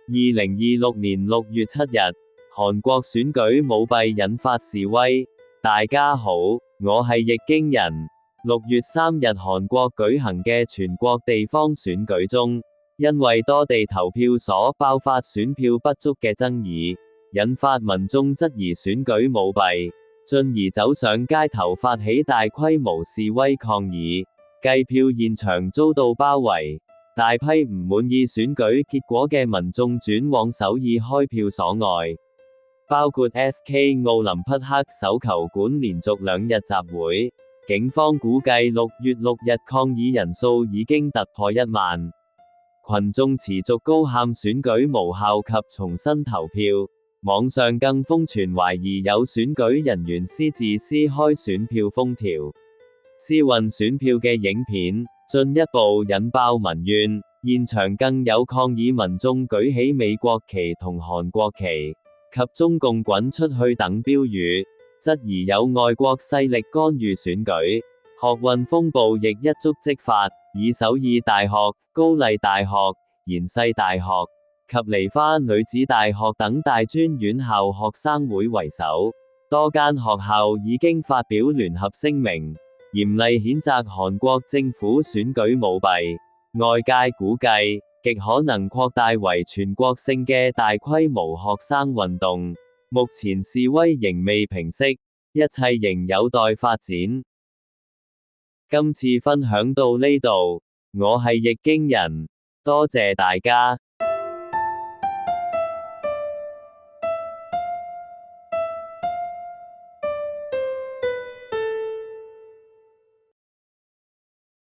2026年6月7日，韓國選舉舞弊引發示威。大家好，我係易經人。6月3日韓國舉行嘅全國地方選舉中，因為多地投票所爆發選票不足嘅爭議，引發民眾質疑選舉舞弊，進而走上街頭發起大規模示威抗議。計票現場遭到包圍，大批唔滿意選舉結果嘅民眾轉往首爾開票所外，包括 SK 奧林匹克手球館連續2日集會。警方估計6月6日抗議人數已經突破1萬。群眾持續高喊選舉無效及重新投票，網上更瘋傳懷疑有選舉人員私自撕開選票封條，私運選票嘅影片，進一步引爆民怨。現場更有抗議民眾舉起美國旗同韓國旗及中共滾出去等標語，質疑有外國勢力干預選舉。學運風暴亦一觸即發，以首爾大學、高麗大學、延世大學及梨花女子大學等大專院校學生會為首，多間學校已經發表聯合聲明，嚴厲譴責韓國政府選舉舞弊。外界估計，極可能擴大為全國性嘅大規模學生運動。目前示威仍未平息，一切仍有待發展。今次分享到呢度，我係易經人，多謝大家。